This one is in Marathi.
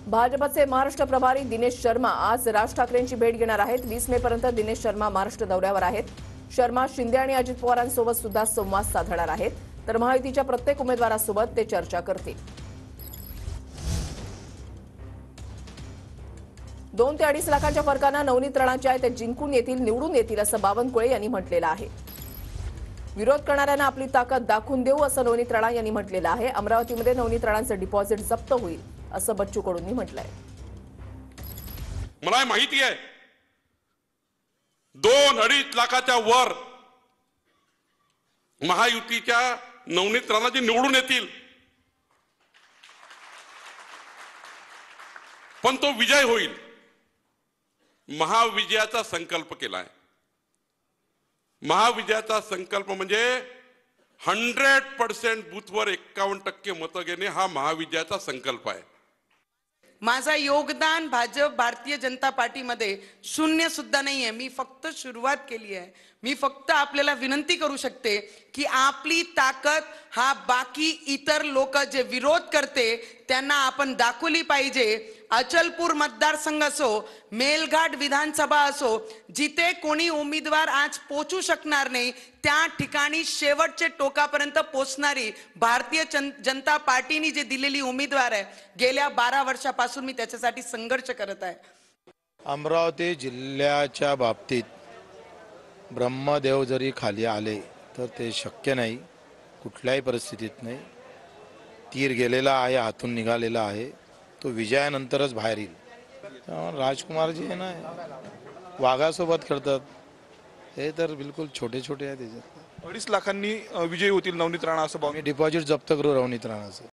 भाजपचे महाराष्ट्र प्रभारी दिनेश शर्मा आज राज ठाकरेंची भेट घेणार आहेत। 20 मे पर्यंत दिनेश शर्मा महाराष्ट्र दौऱ्यावर आहेत। शर्मा शिंदे आणि अजित पवारांसोबत सुद्धा संवाद साधणार आहेत, तर महायुतीच्या प्रत्येक उमेदवारासोबत ते चर्चा करतील। 2 ते 2.5 लाखांच्या फरकाने नवनीत राणाच्या ते जिंकून येतील, निवडून येतील असं बावनकुळे यांनी म्हटलेलं आहे। विरोध करणाऱ्यांना आपली ताकद दाखवून देऊ असं नवनीत राणा यांनी म्हटलेलं आहे। अमरावतीमध्ये नवनीत राणांचं डिपॉझिट जप्त होईल असं बच्चू कडूंनी म्हटलंय। मला माहिती आहे 2-2.5 लाखाच्या वर महायुतीच्या नवनीत राणाजी निवडून येतील, पण तो विजय होईल। महाविजयाचा संकल्प केलाय। महाविजयाचा संकल्प म्हणजे 100% बूथवर 51% मतं घेणे हा महाविजयाचा संकल्प आहे। माझा योगदान भाजप भारतीय जनता पार्टीमध्ये शून्य सुद्धा नाहीये। मी फक्त सुरुवात केली आहे। मी फक्त आपल्याला विनंती करू शकते की आपली ताकद हा बाकी इतर लोक जे विरोध करते त्यांना आपण दाखवली पाहिजे। अचलपूर मतदारसंघ असो, मेलघाट विधानसभा असो, जिथे कोणी उमेदवार आज पोहोचू शकणार नाही त्या ठिकाणी शेवटचे टोकापर्यंत पोहोचणारी भारतीय जनता पार्टीने जे दिलेली उमेदवार आहे, गेल्या 12 वर्षापासून मी त्याच्यासाठी संघर्ष करत आहे। अमरावती जिल्ह्याच्या बाबतीत ब्रह्मदेव जरी खाली आले तर ते शक्य नाही, कुठल्याही परिस्थितीत नाही। तीर गेलेला आहे, हातून निघालेला आहे, तो विजयानंतरच बाहेर येईल। राजकुमारजी आहे ना, वाघासोबत खेळतात, हे तर बिलकुल छोटे छोटे आहे। त्याच्यात 2.5 लाखांनी विजयी होतील नवनीत राणा असं मी डिपॉझिट जप्त करू नवनीत राणाचं।